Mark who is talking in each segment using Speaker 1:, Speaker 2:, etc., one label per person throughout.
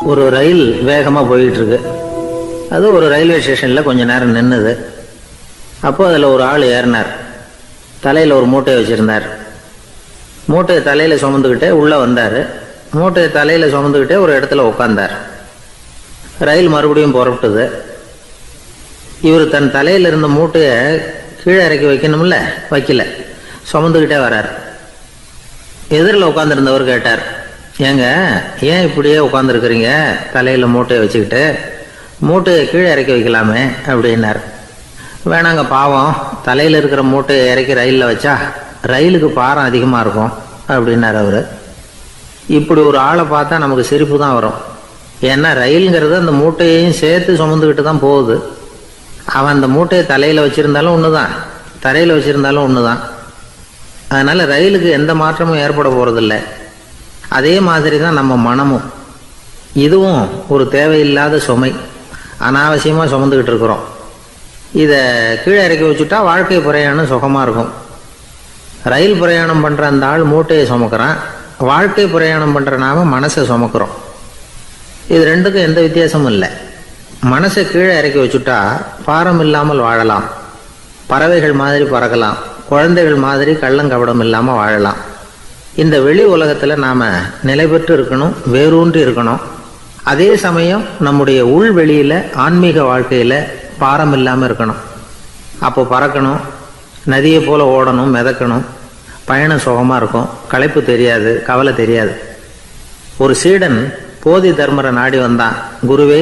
Speaker 1: ஒரு ரயில் வேகமாக போயிட்டுருக்கு. அது ஒரு ரயில்வே ஸ்டேஷனில் கொஞ்ச நேரம் நின்றுது. அப்போ அதில் ஒரு ஆள் ஏறினார். தலையில் ஒரு மூட்டையை வச்சுருந்தார். மூட்டையை தலையில் சுமந்துக்கிட்டே உள்ளே வந்தார். மூட்டையை தலையில் சுமந்துக்கிட்டே ஒரு இடத்துல உட்காந்தார். ரயில் மறுபடியும் புறப்பட்டது. இவர் தன் தலையில் இருந்த மூட்டையை கீழே இறக்கி வைக்கணும்ல, வைக்கல, சுமந்துக்கிட்டே வரார். எதிரில் உட்காந்துருந்தவர் கேட்டார், ஏங்க ஏன் இப்படியே உட்காந்துருக்குறீங்க தலையில் மூட்டையை வச்சுக்கிட்டு? மூட்டையை கீழே இறக்கி வைக்கலாமே அப்படின்னார். வேணாங்க, பாவம், தலையில் இருக்கிற மூட்டையை இறக்கி ரயிலில் வச்சா ரயிலுக்கு பாரம் அதிகமாக இருக்கும் அப்படின்னார் அவர். இப்படி ஒரு ஆளை பார்த்தா நமக்கு சிரிப்பு தான் வரும். ஏன்னா ரயிலுங்கிறது அந்த மூட்டையையும் சேர்த்து சுமந்துக்கிட்டு தான் போகுது. அவன் அந்த மூட்டையை தலையில் வச்சுருந்தாலும் ஒன்று தான், தரையில் வச்சுருந்தாலும் ஒன்று தான். அதனால் ரயிலுக்கு எந்த மாற்றமும் ஏற்பட போகிறதில்ல. அதே மாதிரி தான் நம்ம மனமும். இதுவும் ஒரு தேவையில்லாத சுமை, அனாவசியமாக சுமந்துக்கிட்டு இருக்கிறோம். இதை கீழே இறக்கி வச்சுட்டா வாழ்க்கை பிரயாணம் சுகமாக இருக்கும். ரயில் பிரயாணம் பண்ணுற அந்த ஆள் மூட்டையை சுமக்கிறான், வாழ்க்கை பிரயாணம் பண்ணுற நாம மனசை சுமக்கிறோம். இது ரெண்டுக்கும் எந்த வித்தியாசமும் இல்லை. மனசை கீழே இறக்கி வச்சுட்டா பாரம் இல்லாமல் வாழலாம், பறவைகள் மாதிரி பறக்கலாம், குழந்தைகள் மாதிரி கள்ளங்கபடம் இல்லாமல் வாழலாம். இந்த வெளி உலகத்தில் நாம் நிலை பெற்று இருக்கணும், வேரூன்றி இருக்கணும். அதே சமயம் நம்முடைய உள்வெளியில் ஆன்மீக வாழ்க்கையில் பாரம் இல்லாமல் இருக்கணும். அப்போ பறக்கணும், நதியை போல் ஓடணும், மிதக்கணும். பயணம் சுகமாக இருக்கும், களைப்பு தெரியாது, கவலை தெரியாது. ஒரு சீடன் போதி தர்மரை நாடி வந்தான். குருவே,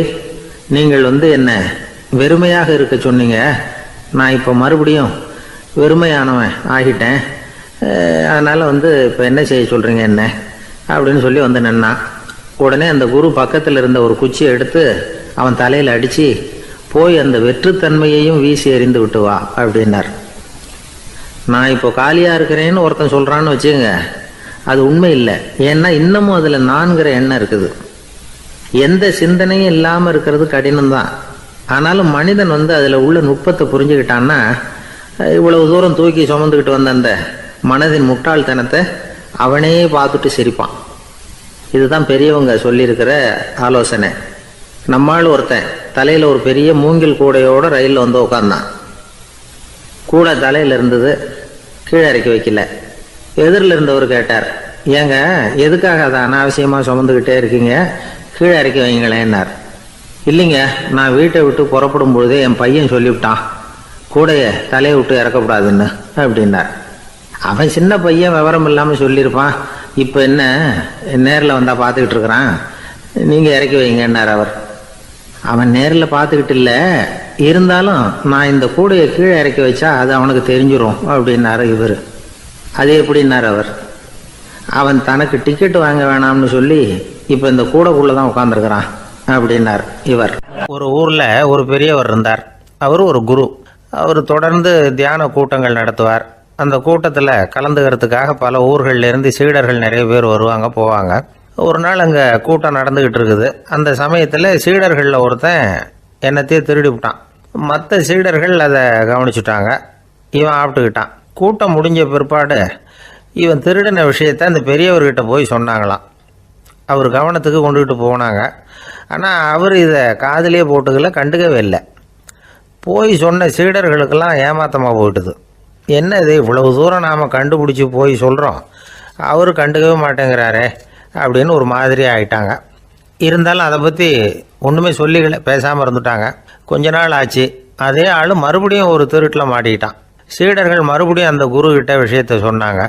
Speaker 1: நீங்கள் என்ன வெறுமையாக இருக்க சொன்னீங்க, நான் இப்போ மறுபடியும் வெறுமையானவன் ஆகிட்டேன், அதனால் இப்போ என்ன செய்ய சொல்கிறீங்க என்ன அப்படின்னு சொல்லி நின்னான். உடனே அந்த குரு பக்கத்தில் இருந்த ஒரு குச்சியை எடுத்து அவன் தலையில் அடித்து, போய் அந்த வெற்றுத்தன்மையையும் வீசி எறிந்து விட்டு வா அப்படின்னார். நான் இப்போ காலியாக இருக்கிறேன்னு ஒருத்தன் சொல்கிறான்னு வச்சுக்கோங்க, அது உண்மை இல்லை. ஏன்னா இன்னமும் அதில் நான்கிற எண்ணம் இருக்குது. எந்த சிந்தனையும் இல்லாமல் இருக்கிறது கடினம்தான். ஆனாலும் மனிதன் அதில் உள்ள நுட்பத்தை புரிஞ்சுக்கிட்டான்னா இவ்வளவு தூரம் தூக்கி சுமந்துக்கிட்டு வந்த அந்த மனதின் முட்டாள்தனத்தை அவனே பார்த்துட்டு சிரிப்பான். இதுதான் பெரியவங்க சொல்லியிருக்கிற ஆலோசனை. நம்மால் ஒருத்தன் தலையில் ஒரு பெரிய மூங்கில் கூடையோடு ரயிலில் உட்காந்தான். கூடை தலையில் இருந்தது, கீழே இறக்கி வைக்கல. எதிரில் இருந்தவர் கேட்டார், ஏங்க எதுக்காக அதை அனாவசியமாக சுமந்துக்கிட்டே இருக்கீங்க, கீழே இறக்கி வைங்களேன்னார். இல்லைங்க, நான் வீட்டை விட்டு புறப்படும் பொழுதே என் பையன் சொல்லிவிட்டான், கூடைய தலையை விட்டு இறக்கக்கூடாதுன்னு அப்படின்னார். அவன் சின்ன பையன், விவரம் இல்லாமல் சொல்லியிருப்பான். இப்போ என்ன நேரில் வந்தால் பார்த்துக்கிட்டு இருக்கிறான், நீங்கள் இறக்கி வைங்கன்னார் அவர். அவன் நேரில் பார்த்துக்கிட்டு இல்லை, இருந்தாலும் நான் இந்த கூடையை கீழே இறக்கி வச்சா அது அவனுக்கு தெரிஞ்சிடும் அப்படின்னாரு இவர். அது எப்படின்னார் அவர். அவன் தனக்கு டிக்கெட் வாங்க வேணாம்னு சொல்லி இப்போ இந்த கூடைக்குள்ளே தான் உட்காந்துருக்கிறான் அப்படின்னார் இவர். ஒரு ஊரில் ஒரு பெரியவர் இருந்தார். அவர் ஒரு குரு. அவர் தொடர்ந்து தியான கூட்டங்கள் நடத்துவார். அந்த கூட்டத்தில் கலந்துக்கிறதுக்காக பல ஊர்கள்லேருந்து சீடர்கள் நிறைய பேர் வருவாங்க போவாங்க. ஒரு நாள் அங்கே கூட்டம் நடந்துக்கிட்டு இருக்குது. அந்த சமயத்தில் சீடர்களில் ஒருத்தன் என்னத்தையே திருடி விட்டான். மற்ற சீடர்கள் அதை கவனிச்சுட்டாங்க. இவன் ஆப்பிட்டுக்கிட்டான். கூட்டம் முடிஞ்ச பிற்பாடு இவன் திருடின விஷயத்தை அந்த பெரியவர்கிட்ட போய் சொன்னாங்களாம். அவர் கவனத்துக்கு கொண்டுகிட்டு போனாங்க. ஆனால் அவர் இதை காதிலே போட்டுக்கல, கண்டுக்கவே இல்லை. போய் சொன்ன சீடர்களுக்கெல்லாம் ஏமாத்தமாக போயிட்டுது. என்ன இது, இவ்வளவு தூரம் நாம் கண்டுபிடிச்சி போய் சொல்கிறோம், அவர் கண்டுக்கவே மாட்டேங்கிறாரே அப்படின்னு ஒரு மாதிரி ஆகிட்டாங்க. இருந்தாலும் அதை பற்றி ஒன்றுமே சொல்லிக்கல, பேசாமல் இருந்துட்டாங்க. கொஞ்ச நாள் ஆச்சு. அதே ஆள் மறுபடியும் ஒரு திருட்டில் மாட்டிக்கிட்டான். சீடர்கள் மறுபடியும் அந்த குருக்கிட்ட விஷயத்தை சொன்னாங்க.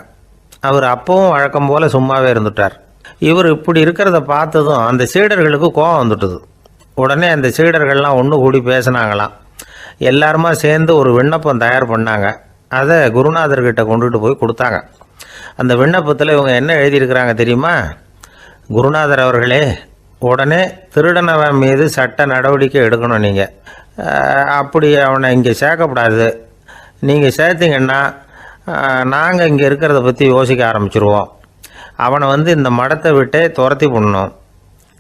Speaker 1: அவர் அப்பவும் வழக்கம் போல் சும்மாவே இருந்துட்டார். இவர் இப்படி இருக்கிறத பார்த்ததும் அந்த சீடர்களுக்கு கோபம் வந்துட்டுது. உடனே அந்த சீடர்கள்லாம் ஒன்று கூடி பேசினாங்களாம். எல்லாருமா சேர்ந்து ஒரு விண்ணப்பம் தயார் பண்ணாங்க. அதை குருநாதர்கிட்ட கொண்டுட்டு போய் கொடுத்தாங்க. அந்த விண்ணப்பத்தில் இவங்க என்ன எழுதியிருக்கிறாங்க தெரியுமா? குருநாதர் அவர்களே, உடனே திருடனவன் மீது சட்ட நடவடிக்கை எடுக்கணும். நீங்கள் அப்படி அவனை இங்கே சேர்க்கக்கூடாது. நீங்கள் சேர்த்திங்கன்னா நாங்கள் இங்கே இருக்கிறத பற்றி யோசிக்க ஆரம்பிச்சிருவோம். அவனை இந்த மடத்தை விட்டே துரத்தி பண்ணணும்.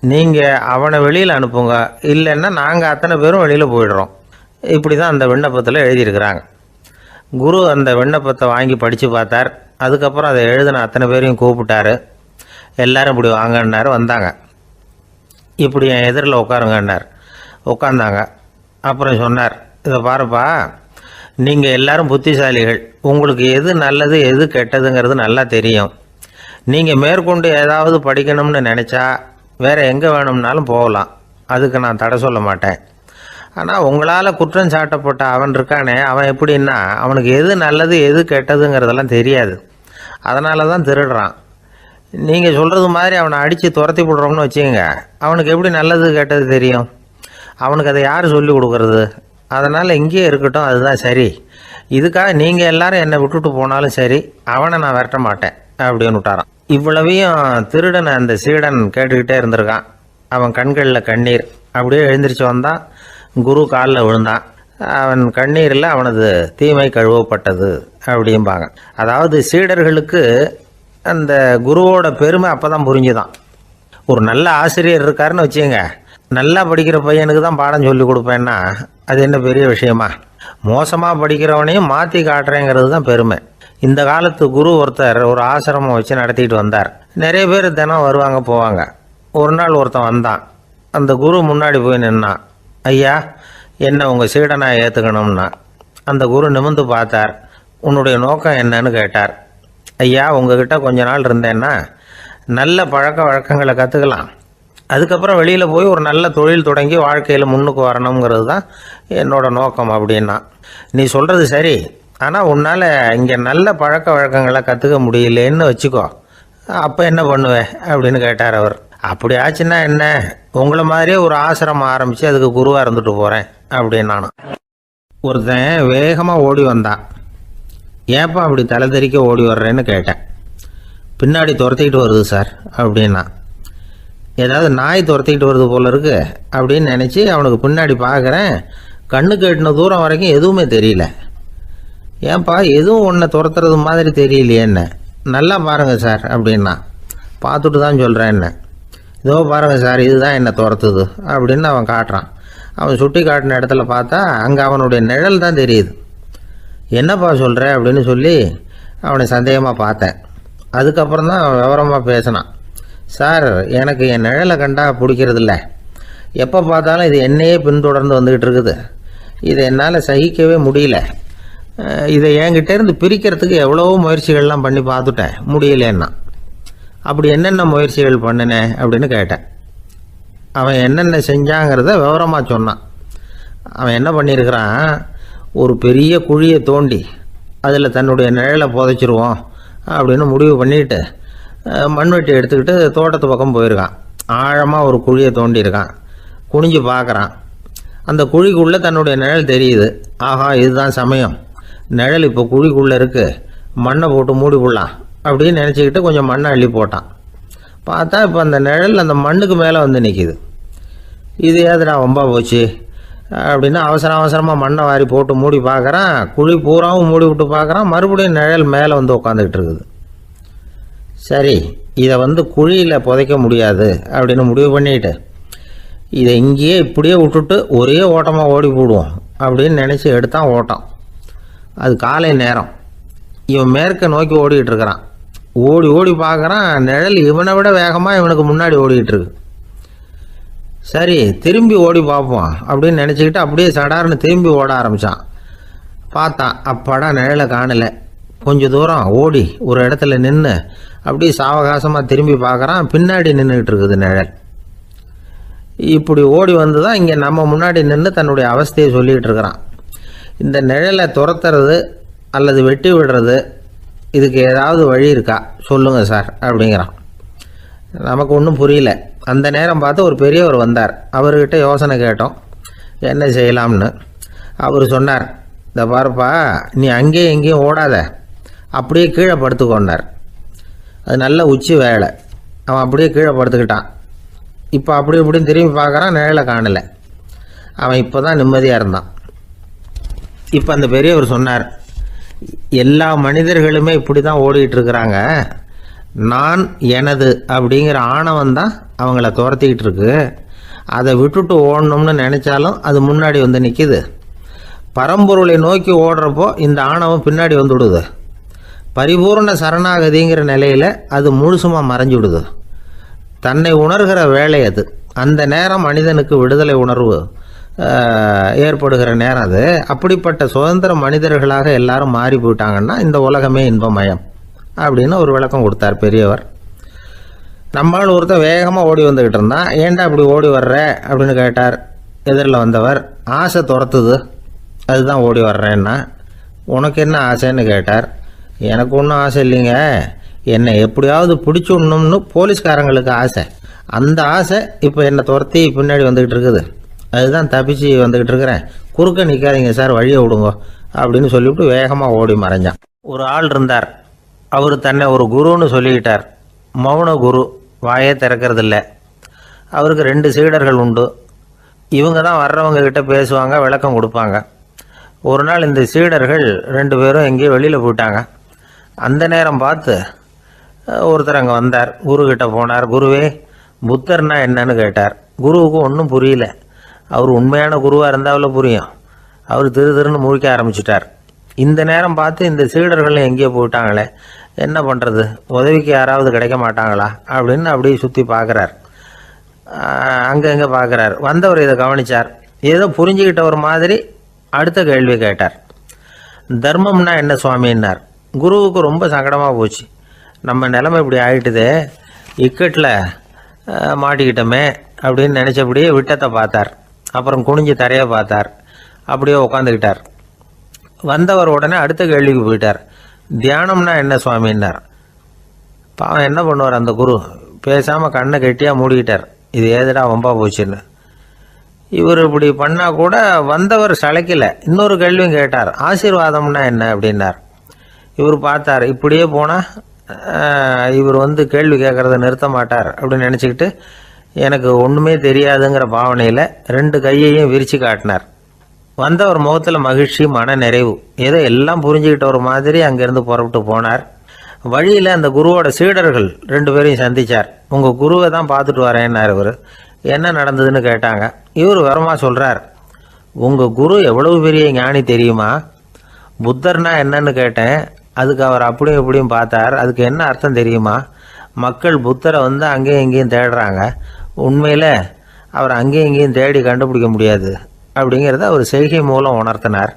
Speaker 1: நீங்கள் அவனை வெளியில் அனுப்புங்க, இல்லைன்னா நாங்கள் அத்தனை பேரும் வெளியில் போயிடுறோம். இப்படி தான் அந்த விண்ணப்பத்தில் எழுதியிருக்கிறாங்க. குரு அந்த விண்ணப்பத்தை வாங்கி படித்து பார்த்தார். அதுக்கப்புறம் அதை எழுதின அத்தனை பேரையும் கூப்பிட்டாரு. எல்லாரும் இப்படி வாங்கன்னாரு. வந்தாங்க. இப்படி என் எதிரில் உட்காருங்கன்னார். உட்காந்தாங்க. அப்புறம் சொன்னார், இதை பாருப்பா, நீங்கள் எல்லாரும் புத்திசாலிகள், உங்களுக்கு எது நல்லது எது கெட்டதுங்கிறது நல்லா தெரியும். நீங்கள் மேற்கொண்டு ஏதாவது படிக்கணும்னு நினச்சா வேறு எங்கே வேணும்னாலும் போகலாம், அதுக்கு நான் தடை சொல்ல மாட்டேன். ஆனால் உங்களால் குற்றம் சாட்டப்பட்ட அவன் இருக்கானே, அவன் எப்படின்னா அவனுக்கு எது நல்லது எது கெட்டதுங்கிறதெல்லாம் தெரியாது, அதனால தான் திருடுறான். நீங்கள் சொல்கிறது மாதிரி அவனை அடித்து துரத்தி விடுறோம்னு வச்சுக்கோங்க, அவனுக்கு எப்படி நல்லது கெட்டது தெரியும்? அவனுக்கு அதை யார் சொல்லி கொடுக்கறது? அதனால் இங்கேயே இருக்கட்டும், அதுதான் சரி. இதுக்காக நீங்கள் எல்லாரும் என்னை விட்டுட்டு போனாலும் சரி, அவனை நான் விரட்ட மாட்டேன் அப்படின்னு விட்டாரான். இவ்வளவையும் திருடனை அந்த சீடன் கேட்டுக்கிட்டே இருந்திருக்கான். அவன் கண்களில் கண்ணீர். அப்படியே எழுந்திரிச்சு வந்தான். குரு காலில் விழுந்தான். அவன் கண்ணீரில் அவனது தீமை கழுவப்பட்டது அப்படிம்பாங்க. அதாவது சீடர்களுக்கு அந்த குருவோட பெருமை அப்போ தான் புரிஞ்சுதான். ஒரு நல்ல ஆசிரியர் இருக்காருன்னு வச்சுக்கோங்க, நல்லா படிக்கிற பையனுக்கு தான் பாடம் சொல்லி கொடுப்பேன்னா அது என்ன பெரிய விஷயமா? மோசமாக படிக்கிறவனையும் மாற்றி காட்டுறேங்கிறது தான் பெருமை. இந்த காலத்து குரு ஒருத்தர் ஒரு ஆசிரமம் வச்சு நடத்திட்டு வந்தார். நிறைய பேர் தினம் வருவாங்க போவாங்க. ஒரு நாள் ஒருத்தன் வந்தான். அந்த குரு முன்னாடி போய் நின்னான். ஐயா, என்ன உங்கள் சீடனாக ஏற்றுக்கணும்னா. அந்த குரு நிமிர்ந்து பார்த்தார். உன்னுடைய நோக்கம் என்னன்னு கேட்டார். ஐயா, உங்ககிட்ட கொஞ்ச நாள் இருந்தேன்னா நல்ல பழக்க வழக்கங்களை கற்றுக்கலாம், அதுக்கப்புறம் வெளியில் போய் ஒரு நல்ல தொழில் தொடங்கி வாழ்க்கையில் முன்னுக்கு வரணுங்கிறது தான் என்னோட நோக்கம் அப்படின்னா. நீ சொல்கிறது சரி, ஆனால் உன்னால் இங்கே நல்ல பழக்க வழக்கங்களை கற்றுக்க முடியலேன்னு வச்சுக்கோ, அப்போ என்ன பண்ணுவேன் அப்படின்னு கேட்டார் அவர். அப்படி ஆச்சுன்னா என்ன, உங்களை மாதிரியே ஒரு ஆசிரமம் ஆரம்பித்து அதுக்கு குருவாக இருந்துட்டு போகிறேன் அப்படின்னு நானும். ஒருத்தன் வேகமாக ஓடி வந்தான். ஏப்பா அப்படி தலை தெறிக்க ஓடி வர்றேன்னு கேட்டேன். பின்னாடி துரத்திக்கிட்டு வருது சார் அப்படின்னா. ஏதாவது நாய் துரத்திக்கிட்டு வருது போல இருக்கு அப்படின்னு நினச்சி அவனுக்கு பின்னாடி பார்க்குறேன். கண்ணுக்கு எட்டின தூரம் வரைக்கும் எதுவுமே தெரியல. ஏன்பா எதுவும் ஒன்றை துரத்துறது மாதிரி தெரியலையே என்ன, நல்லா பாருங்கள் சார் அப்படின்னா. பார்த்துட்டு தான் சொல்கிறேன் என்ன. இதோ பாருங்கள் சார், இதுதான் என்னை துரத்துது அப்படின்னு அவன் காட்டுறான். அவன் சுட்டி காட்டின இடத்துல பார்த்தா அங்கே அவனுடைய நிழல் தான் தெரியுது. என்னப்பா சொல்கிற அப்படின்னு சொல்லி அவனை சந்தேகமாக பார்த்தேன். அதுக்கப்புறம் தான் அவன் விவரமாக பேசினான். சார், எனக்கு என் நிழலை கண்டா பிடிக்கிறதில்ல, எப்போ பார்த்தாலும் இது என்னையே பின்தொடர்ந்து வந்துக்கிட்டு இருக்குது, இதை என்னால் சகிக்கவே முடியல. இதை என்கிட்டேருந்து பிரிக்கிறதுக்கு எவ்வளவோ முயற்சிகள்லாம் பண்ணி பார்த்துட்டேன், முடியலன்னா. அப்படி என்னென்ன முயற்சிகள் பண்ணினேன் அப்படின்னு கேட்டேன். அவன் என்னென்ன செஞ்சாங்கிறத விவரமாக சொன்னான். அவன் என்ன பண்ணியிருக்கிறான், ஒரு பெரிய குழியை தோண்டி அதில் தன்னுடைய நிழலை புதைச்சிருவோம் அப்படின்னு முடிவு பண்ணிட்டு மண்வெட்டி எடுத்துக்கிட்டு தோட்டத்து பக்கம் போயிருக்கான். ஆழமாக ஒரு குழியை தோண்டியிருக்கான். குனிஞ்சு பார்க்குறான். அந்த குழிக்குள்ளே தன்னுடைய நிழல் தெரியுது. ஆஹா, இதுதான் சமயம், நிழல் இப்போ குழிக்குள்ளே இருக்குது, மண்ணை போட்டு மூடி விடலாம் அப்படின்னு நினச்சிக்கிட்டு கொஞ்சம் மண்ணை அள்ளி போட்டான். பார்த்தா இப்போ அந்த நிழல் அந்த மண்ணுக்கு மேலே வந்து நிற்கிது. இது ஏதுடா வம்பா போச்சு அப்படின்னு அவசரமாக மண்ணை வாரி போட்டு மூடி பார்க்குறான். குழி பூராவும் மூடி விட்டு பார்க்குறான். மறுபடியும் நிழல் மேலே வந்து உட்காந்துக்கிட்டு இருக்குது. சரி, இதை குழியில் புதைக்க முடியாது அப்படின்னு முடிவு பண்ணிட்டு இதை இங்கேயே இப்படியே விட்டுட்டு ஒரே ஓட்டமாக ஓடி போடுவோம் அப்படின்னு நினச்சி எடுத்தான் ஓட்டம். அது காலை நேரம். இவன் மேற்க நோக்கி ஓடிக்கிட்டு இருக்கிறான். ஓடி ஓடி பார்க்குறான், நிழல் இவனை விட வேகமாக இவனுக்கு முன்னாடி ஓடிக்கிட்டு இருக்கு. சரி, திரும்பி ஓடி பார்ப்போம் அப்படின்னு நினச்சிக்கிட்டு அப்படியே சடார்னு திரும்பி ஓட ஆரம்பித்தான். பார்த்தான், அப்பாடா நிழலை காணலை. கொஞ்சம் தூரம் ஓடி ஒரு இடத்துல நின்று அப்படியே சாவகாசமாக திரும்பி பார்க்குறான். பின்னாடி நின்றுக்கிட்டு இருக்குது நிழல். இப்படி ஓடி வந்து தான் இங்கே நம்ம முன்னாடி நின்று தன்னுடைய அவஸ்தையை சொல்லிகிட்டு இருக்கிறான். இந்த நிழலை துரத்துறது அல்லது வெட்டி விடுறது, இதுக்கு ஏதாவது வழி இருக்கா சொல்லுங்கள் சார் அப்படிங்கிறான். நமக்கு ஒன்றும் புரியல. அந்த நேரம் பார்த்து ஒரு பெரியவர் வந்தார். அவர்கிட்ட யோசனை கேட்டோம், என்ன செய்யலாம்னு. அவர் சொன்னார், இந்த பாருப்பா, நீ அங்கேயும் எங்கேயும் ஓடாத, அப்படியே கீழே படுத்துக்கொண்டார். அது நல்ல உச்சி வேலை. அவன் அப்படியே கீழே படுத்துக்கிட்டான். இப்போ அப்படி இப்படின்னு திரும்பி பார்க்குறான், நிழலை காணலை. அவன் இப்போ தான் நிம்மதியாக இருந்தான். இப்போ அந்த பெரியவர் சொன்னார், எல்லா மனிதர்களுமே இப்படி தான் ஓடிட்டு இருக்கிறாங்க. நான் எனது அப்படிங்கிற ஆணவம் தான் அவங்கள துரத்திக்கிட்டு இருக்கு. அதை விட்டுட்டு ஓடணும்னு நினச்சாலும் அது முன்னாடி வந்து நிற்கிது. பரம்பொருளை நோக்கி ஓடுறப்போ இந்த ஆணவம் பின்னாடி வந்து விடுது. பரிபூர்ண சரணாகதிங்கிற நிலையில் அது முழுசுமாக மறைஞ்சு விடுது. தன்னை உணர்கிற வேலை அது. அந்த நேரம் மனிதனுக்கு விடுதலை உணர்வு ஏற்படுகிற நேரம் அது. அப்படிப்பட்ட சுதந்திர மனிதர்களாக எல்லாரும் மாறி போயிட்டாங்கன்னா இந்த உலகமே இன்பமயம் அப்படின்னு ஒரு விளக்கம் கொடுத்தார் பெரியவர். நம்மால் ஒருத்தர் வேகமாக ஓடி வந்துக்கிட்டு இருந்தான். ஏன்டா அப்படி ஓடி வர்ற அப்படின்னு கேட்டார் எதிரில் வந்தவர். ஆசை துரத்துது, அதுதான் ஓடி வர்றேன்னா. உனக்கு என்ன ஆசைன்னு கேட்டார். எனக்கு ஒன்றும் ஆசை இல்லைங்க, என்னை எப்படியாவது பிடிச்சுடணும்னு போலீஸ்காரங்களுக்கு ஆசை. அந்த ஆசை இப்போ என்னை துரத்தி பின்னாடி வந்துக்கிட்டு இருக்குது, அதுதான் தப்பிச்சு வந்துக்கிட்டு இருக்கிறேன். குறுக்க நிற்காதீங்க சார், வழியை விடுங்க அப்படின்னு சொல்லிவிட்டு வேகமாக ஓடி மறைஞ்சான். ஒரு ஆள் இருந்தார், அவர் தன்னை ஒரு குருன்னு சொல்லிக்கிட்டார். மௌன குரு, வாயே திறக்கிறதில்ல. அவருக்கு 2 சீடர்கள் உண்டு. இவங்க தான் வர்றவங்க கிட்ட பேசுவாங்க, விளக்கம் கொடுப்பாங்க. ஒரு நாள் இந்த சீடர்கள் 2 பேரும் எங்கேயோ வெளியில் போயிட்டாங்க. அந்த நேரம் பார்த்து ஒருத்தர் அங்கே வந்தார், குருக்கிட்ட போனார். குருவே, புத்தர்னா என்னன்னு கேட்டார். குருவுக்கு ஒன்றும் புரியல. அவர் உண்மையான குருவாக இருந்தாவில் புரியும். அவர் திருன்னு முழிக்க ஆரம்பிச்சிட்டார். இந்த நேரம் பார்த்து இந்த சீடர்கள் எங்கேயோ போயிட்டாங்களே, என்ன பண்ணுறது, உதவிக்கு யாராவது கிடைக்க மாட்டாங்களா அப்படின்னு அப்படியே சுற்றி பார்க்குறார். அங்கங்கே பார்க்குறார். வந்தவர் இதை கவனித்தார். ஏதோ புரிஞ்சுக்கிட்டவர் மாதிரி அடுத்த கேள்வி கேட்டார். தர்மம்னா என்ன சுவாமின்னார். குருவுக்கு ரொம்ப சங்கடமாக போச்சு. நம்ம நிலைமை இப்படி ஆகிட்டுதே, இக்கட்டில் மாட்டிக்கிட்டோமே அப்படின்னு நினச்சபடியே விட்டத்தை பார்த்தார். அப்புறம் குனிஞ்சு தரையை பார்த்தார். அப்படியே உட்காந்துக்கிட்டார். வந்தவர் உடனே அடுத்த கேள்விக்கு போயிட்டார். தியானம்னா என்ன சுவாமின்னார். பாவம் என்ன பண்ணுவார் அந்த குரு, பேசாமல் கண்ணை கெட்டியாக மூடிக்கிட்டார். இது ஏதுடா வம்பா போச்சுன்னு. இவர் இப்படி பண்ணால் கூட வந்தவர் சளைக்கல. இன்னொரு கேள்வியும் கேட்டார். ஆசீர்வாதம்னா என்ன அப்படின்னார். இவர் பார்த்தார், இப்படியே போனால் இவர் கேள்வி கேட்குறத நிறுத்த மாட்டார் அப்படின்னு நினச்சிக்கிட்டு எனக்கு ஒன்றுமே தெரியாதுங்கிற பாவனையில் 2 கையையும் விரித்து காட்டினார். வந்தவர் முகத்தில் மகிழ்ச்சி, மன நிறைவு, ஏதோ எல்லாம் புரிஞ்சுக்கிட்ட ஒரு மாதிரி அங்கேருந்து புறப்பட்டு போனார். வழியில் அந்த குருவோட சீடர்கள் 2 பேரையும் சந்தித்தார். உங்கள் குருவை தான் பார்த்துட்டு வரேன்னார். இவர் என்ன நடந்ததுன்னு கேட்டாங்க. இவர் வரமா சொல்கிறார், உங்கள் குரு எவ்வளவு பெரிய ஞானி தெரியுமா? புத்தர்னா என்னன்னு கேட்டேன். அதுக்கு அவர் அப்படியும் இப்படியும் பார்த்தார். அதுக்கு என்ன அர்த்தம் தெரியுமா? மக்கள் புத்தரை அங்கேயும் இங்கேயும் தேடுறாங்க. உண்மையில் அவர் அங்கேயும் இங்கேயும் தேடி கண்டுபிடிக்க முடியாது அப்படிங்கிறத அவர் செய்கை மூலம் உணர்த்தினார்.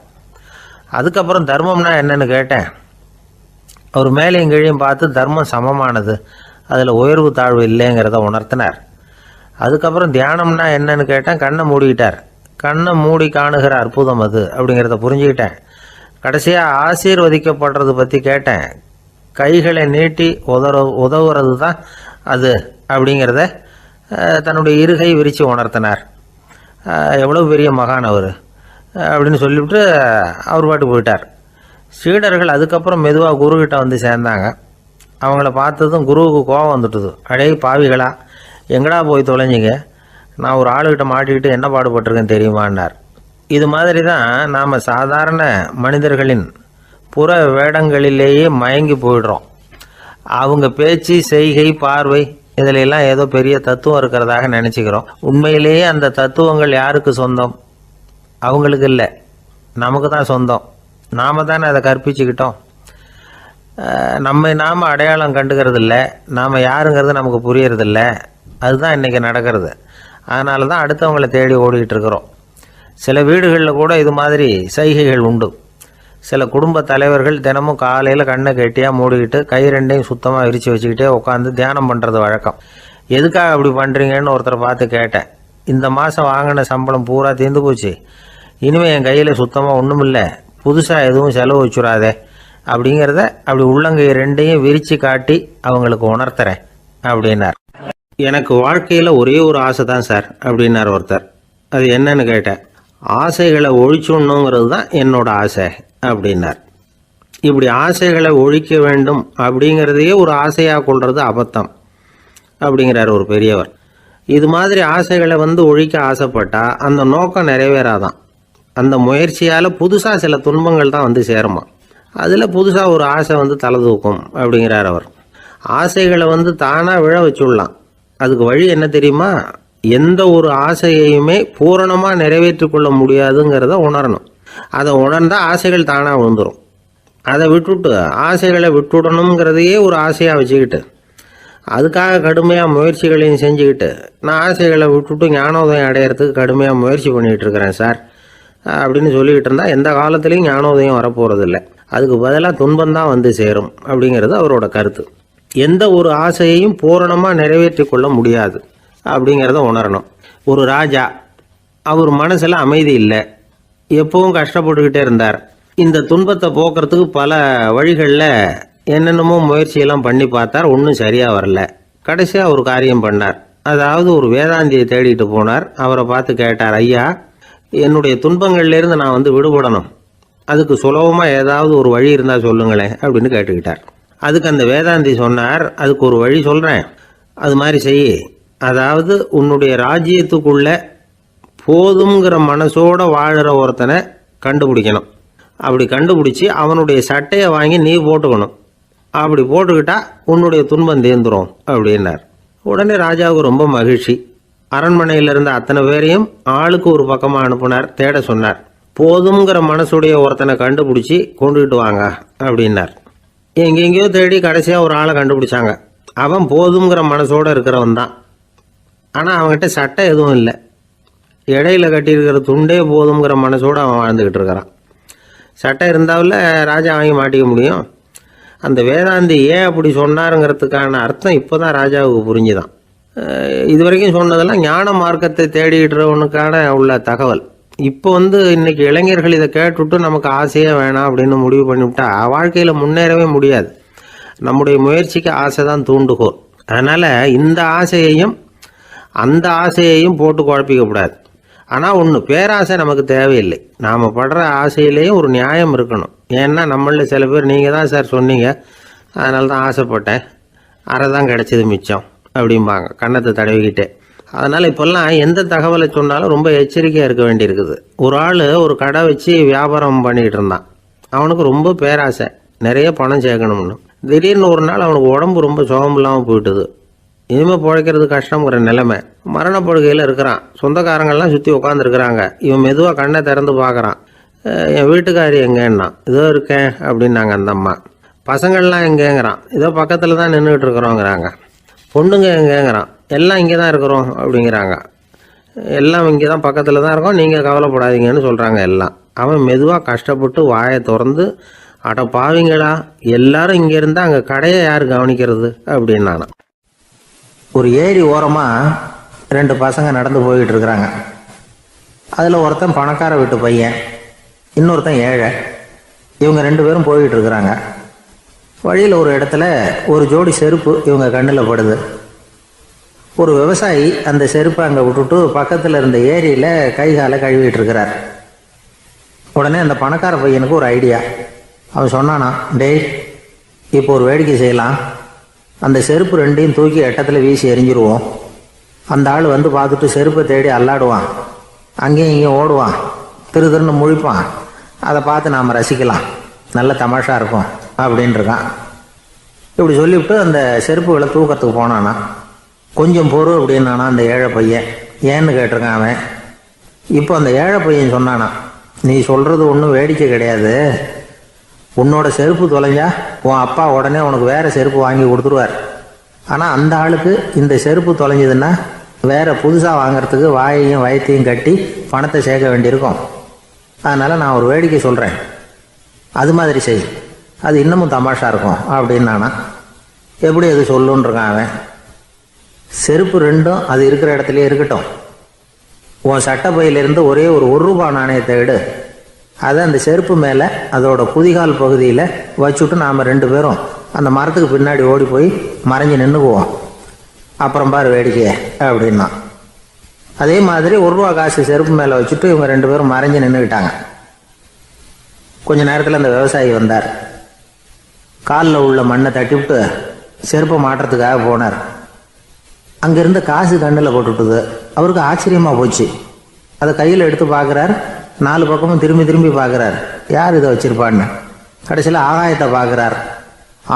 Speaker 1: அதுக்கப்புறம் தர்மம்னா என்னன்னு கேட்டேன். அவர் மேலேயும் கீழையும் பார்த்து தர்மம் சமமானது, அதில் உயர்வு தாழ்வு இல்லைங்கிறத உணர்த்தினார். அதுக்கப்புறம் தியானம்னா என்னன்னு கேட்டேன். கண்ணை மூடிக்கிட்டார். கண்ணை மூடி காணுகிற அற்புதம் அது அப்படிங்கிறத புரிஞ்சுக்கிட்டேன். கடைசியாக ஆசீர்வதிக்கப்படுறது பற்றி கேட்டேன். கைகளை நீட்டி உதவுறது தான் அது அப்படிங்கிறத தன்னுடைய இருகை விரித்து உணர்த்தினார். எவ்வளோ பெரிய மகான் அவர் அப்படின்னு சொல்லிவிட்டு அவர் பாட்டு போயிட்டார். சீடர்கள் அதுக்கப்புறம் மெதுவாக குருக்கிட்ட சேர்ந்தாங்க. அவங்கள பார்த்ததும் குருவுக்கு கோபம் வந்துட்டுது. அடே பாவிகளா, எங்கடா போய் தொலைஞ்சிங்க, நான் ஒரு ஆளுகிட்ட மாட்டிக்கிட்டு என்ன பாடுபட்டிருக்கேன் தெரியுமான்னார். இது மாதிரி தான் நாம் சாதாரண மனிதர்களின் புற வேடங்களிலேயே மயங்கி போயிடுறோம். அவங்க பேச்சு, செய்கை, பார்வை இதிலெல்லாம் ஏதோ பெரிய தத்துவம் இருக்கிறதாக நினச்சிக்கிறோம். உண்மையிலேயே அந்த தத்துவங்கள் யாருக்கு சொந்தம்? அவங்களுக்கு இல்லை, நமக்கு தான் சொந்தம். நாம் தானே அதை கற்பிச்சுக்கிட்டோம். நாம் அடையாளம் கண்டுக்கிறது இல்லை, நாம் யாருங்கிறது நமக்கு புரியறதில்ல. அதுதான் இன்றைக்கி நடக்கிறது. அதனால தான் அடுத்தவங்களை தேடி ஓடிக்கிட்டு இருக்கிறோம். சில வீடுகளில் கூட இது மாதிரி சைகைகள் உண்டு. சில குடும்ப தலைவர்கள் தினமும் காலையில் கண்ணை கெட்டியாக மூடிக்கிட்டு கை 2ஐயும் சுத்தமாக விரித்து வச்சுக்கிட்டே உட்காந்து தியானம் பண்ணுறது வழக்கம். எதுக்காக அப்படி பண்ணுறீங்கன்னு ஒருத்தரை பார்த்து கேட்டேன். இந்த மாதம் வாங்கின சம்பளம் பூரா தீர்ந்து போச்சு, இனிமேல் என் கையில் சுத்தமாக ஒன்றும் இல்லை, புதுசாக எதுவும் செலவு வச்சுடாதே அப்படிங்கிறத அப்படி உள்ளங்கை 2ஐயும் விரித்து காட்டி அவங்களுக்கு உணர்த்துறேன் அப்படின்னார். எனக்கு வாழ்க்கையில் ஒரே ஒரு ஆசை தான் சார் அப்படின்னார் ஒருத்தர். அது என்னன்னு கேட்டேன். ஆசைகளை ஒழிச்சுடணுங்கிறது தான் என்னோட ஆசை அப்படின்னார். இப்படி ஆசைகளை ஒழிக்க வேண்டும் அப்படிங்கிறதையே ஒரு ஆசையாக கொள்வது அபத்தம் அப்படிங்கிறார் ஒரு பெரியவர். இது மாதிரி ஆசைகளை ஒழிக்க ஆசைப்பட்டால் அந்த நோக்கம் நிறைவேறாதான். அந்த முயற்சியால் புதுசாக சில துன்பங்கள் தான் சேருமா. அதில் புதுசாக ஒரு ஆசை தலை தூக்கும் அப்படிங்கிறார் அவர். ஆசைகளை தானாக விழ வச்சுடலாம். அதுக்கு வழி என்ன தெரியுமா? எந்த ஒரு ஆசையையுமே பூரணமாக நிறைவேற்றி கொள்ள முடியாதுங்கிறத உணரணும். அதை உணர்ந்தால் ஆசைகள் தானாக விழுந்துடும். அதை விட்டுட்டு ஆசைகளை விட்டுடணுங்கிறதையே ஒரு ஆசையாக வச்சுக்கிட்டு
Speaker 2: அதுக்காக கடுமையாக முயற்சிகளையும் செஞ்சுக்கிட்டு நான் ஆசைகளை விட்டுட்டு ஞானோதயம் அடையிறதுக்கு கடுமையாக முயற்சி பண்ணிகிட்டு இருக்கிறேன் சார் அப்படின்னு சொல்லிக்கிட்டு இருந்தால் எந்த காலத்துலேயும் ஞானோதயம் வரப்போகிறதில்ல. அதுக்கு பதிலாக துன்பந்தான் வந்து சேரும் அப்படிங்கிறது அவரோட கருத்து. எந்த ஒரு ஆசையையும் பூரணமாக நிறைவேற்றி கொள்ள முடியாது அப்படிங்கிறத உணரணும். ஒரு ராஜா, அவர் மனசில் அமைதி இல்லை, எப்பவும் கஷ்டப்பட்டுக்கிட்டே இருந்தார். இந்த துன்பத்தை போக்குறதுக்கு பல வழிகளில் என்னென்னமோ முயற்சியெல்லாம் பண்ணி பார்த்தார், ஒன்றும் சரியாக வரல. கடைசியாக ஒரு காரியம் பண்ணார். அதாவது ஒரு வேதாந்தியை தேடிட்டு போனார். அவரை பார்த்து கேட்டார், ஐயா, என்னுடைய துன்பங்கள்லேருந்து நான் வந்து விடுபடணும், அதுக்கு சுலபமாக ஏதாவது ஒரு வழி இருந்தால் சொல்லுங்களேன் அப்படின்னு கேட்டுக்கிட்டார். அதுக்கு அந்த வேதாந்தி சொன்னார், அதுக்கு ஒரு வழி சொல்கிறேன், அது மாதிரி செய். அதாவது உன்னுடைய ராஜ்யத்துக்குள்ள போதுங்கிற மனசோட வாழுற ஒருத்தனை கண்டுபிடிக்கணும். அப்படி கண்டுபிடிச்சி அவனுடைய சட்டையை வாங்கி நீ போட்டுக்கணும். அப்படி போட்டுக்கிட்டா உன்னுடைய துன்பம் தீர்ந்துரும் அப்படின்னார். உடனே ராஜாவுக்கு ரொம்ப மகிழ்ச்சி. அரண்மனையில் இருந்த அத்தனை பேரையும் ஆளுக்கு ஒரு பக்கமாக அனுப்புனார், தேட சொன்னார். போதுங்கிற மனசுடைய ஒருத்தனை கண்டுபிடிச்சி கொண்டுகிட்டு வாங்க அப்படின்னார். எங்கெங்கேயோ தேடி கடைசியாக ஒரு ஆளை கண்டுபிடிச்சாங்க. அவன் போதுங்கிற மனசோடு இருக்கிறவன் தான். ஆனால் அவன்கிட்ட சட்டை எதுவும் இல்லை. இடையில கட்டியிருக்கிற துண்டே போதுங்கிற மனசோடு அவன் வாழ்ந்துக்கிட்டு இருக்கிறான். சட்டை இருந்தாவில் ராஜா வாங்கி மாட்டிக்க முடியும். அந்த வேதாந்தி ஏன் அப்படி சொன்னாருங்கிறதுக்கான அர்த்தம் இப்போ தான் ராஜாவுக்கு புரிஞ்சுதான். இது வரைக்கும் சொன்னதெல்லாம் ஞான மார்க்கத்தை தேடிக்கிறவனுக்கான உள்ள தகவல். இப்போ இன்னைக்கு இளைஞர்கள் இதை கேட்டுவிட்டு நமக்கு ஆசையே வேணாம் அப்படின்னு முடிவு பண்ணிவிட்டா வாழ்க்கையில் முன்னேறவே முடியாது. நம்முடைய முயற்சிக்கு ஆசை தான் தூண்டுகோல். அதனால் இந்த ஆசையையும் அந்த ஆசையையும் போட்டு குழப்பிக்கக்கூடாது. ஆனால் ஒன்று, பேராசை நமக்கு தேவையில்லை. நாம் படுற ஆசையிலேயும் ஒரு நியாயம் இருக்கணும். ஏன்னா நம்மளில் சில பேர், நீங்கள் தான் சார் சொன்னீங்க, அதனால தான் ஆசைப்பட்டேன், அரை தான் கிடச்சிது மிச்சம் அப்படிம்பாங்க கன்னத்தை தடவிக்கிட்டே. அதனால் இப்போல்லாம் எந்த தகவலை சொன்னாலும் ரொம்ப எச்சரிக்கையாக இருக்க வேண்டியிருக்குது. ஒரு ஆள் ஒரு கடை வச்சு வியாபாரம் பண்ணிகிட்டு இருந்தான். அவனுக்கு ரொம்ப பேராசை, நிறைய பணம் சேர்க்கணும்னு. திடீர்னு ஒரு நாள் அவனுக்கு உடம்பு ரொம்ப சுகம் இல்லாமல் போயிட்டுது. இனிமேல் பிழைக்கிறது கஷ்டங்கிற நிலைமை. மரணப்படுகையில் இருக்கிறான். சொந்தக்காரங்கள்லாம் சுற்றி உட்காந்துருக்குறாங்க. இவன் மெதுவாக கண்ணை திறந்து பார்க்குறான். என் வீட்டுக்காரி எங்கேன்னா, இதோ இருக்கேன் அப்படின்னாங்க அந்த அம்மா. பசங்கள்லாம் எங்கேங்கிறான். இதோ பக்கத்தில் தான் நின்றுக்கிட்டு இருக்கிறோங்கிறாங்க. பொண்ணுங்க எங்கேங்கிறான். எல்லாம் இங்கே தான் இருக்கிறோம் அப்படிங்கிறாங்க. எல்லாம் இங்கே தான் பக்கத்தில் தான் இருக்கோம், நீங்கள் கவலைப்படாதீங்கன்னு சொல்கிறாங்க எல்லாம். அவன் மெதுவாக கஷ்டப்பட்டு வாயை திறந்து, அட பாவிங்களா, எல்லாரும் இங்கே இருந்தால் அங்கே கடையை யார் கவனிக்கிறது அப்படின்னானா. ஒரு ஏரி ஓரமாக 2 பசங்க நடந்து போய்கிட்டு இருக்கிறாங்க. அதில் ஒருத்தன் பணக்கார வீட்டு பையன், இன்னொருத்தன் ஏழை. இவங்க 2 பேரும் போய்கிட்டு இருக்கிறாங்க. வழியில் ஒரு இடத்துல ஒரு ஜோடி செருப்பு இவங்க கண்ணில் படுது. ஒரு விவசாயி அந்த செருப்பை அங்கே விட்டுட்டு பக்கத்தில் இருந்த ஏரியில் கை காலை கழுவிட்டு இருக்கிறார். உடனே அந்த பணக்கார பையனுக்கு ஒரு ஐடியா. அவன் சொன்னானா, டேய், இப்போ ஒரு வேடிக்கை செய்யலாம். அந்த செருப்பு 2ஐயும் தூக்கி எட்டத்தில் வீசி எரிஞ்சிருவோம். அந்த ஆள் வந்து பார்த்துட்டு செருப்பை தேடி அல்லாடுவான், அங்கேயும் இங்கேயும் ஓடுவான், திருன்னு முழிப்பான். அதை பார்த்து நாம் ரசிக்கலாம், நல்ல தமாஷா இருக்கும் அப்படின்ட்டுருக்கான். இப்படி சொல்லிவிட்டு அந்த செருப்புகளை தூக்கத்துக்கு போனானா. கொஞ்சம் பொறு அப்படின்னானா அந்த ஏழை பையன். ஏன்னு கேட்டிருக்கான் அவன். இப்போ அந்த ஏழை பையன் சொன்னானா, நீ சொல்கிறது ஒன்றும் வேடிக்கை கிடையாது. உன்னோட செருப்பு தொலைஞ்சா உன் அப்பா உடனே உனக்கு வேறு செருப்பு வாங்கி கொடுத்துருவார். ஆனால் அந்த ஆளுக்கு இந்த செருப்பு தொலைஞ்சதுன்னா வேறு புதுசாக வாங்கிறதுக்கு வாயையும் வயத்தையும் கட்டி பணத்தை சேர்க்க வேண்டியிருக்கும். அதனால் நான் ஒரு வேடிக்கை சொல்கிறேன், அது மாதிரி செய், அது இன்னமும் தமாஷா இருக்கும் அப்படின்னானா. எப்படி அது சொல்லுன்றிருக்கான் அவன். செருப்பு 2ம் அது இருக்கிற இடத்துலையே இருக்கட்டும். உன் சட்டை பையிலிருந்து ஒரே ஒரு ரூபா நாணயத்தை எடு. அதை அந்த செருப்பு மேலே அதோட குதிகால் பகுதியில் வச்சுட்டு நாம் 2 பேரும் அந்த மரத்துக்கு பின்னாடி ஓடி போய் மறைஞ்சு நின்றுக்குவோம். அப்புறம் பாரு வேடிக்கையே அப்படின்னா. அதே மாதிரி ₹1 காசு செருப்பு மேலே வச்சுட்டு இவங்க 2 பேரும் மறைஞ்சு நின்றுக்கிட்டாங்க. கொஞ்ச நேரத்தில் அந்த விவசாயி வந்தார். காலில் உள்ள மண்ணை தட்டிவிட்டு செருப்பை மாட்டுறதுக்காக போனார். அங்கேருந்து காசு கண்ணில் போட்டுவிட்டுது. அவருக்கு ஆச்சரியமாக போச்சு. அதை கையில் எடுத்து பார்க்குறார். 4 பக்கமும் திரும்பி திரும்பி பார்க்குறார், யார் இதை வச்சுருப்பான்னு. கடைசியில் ஆகாயத்தை பார்க்குறார்.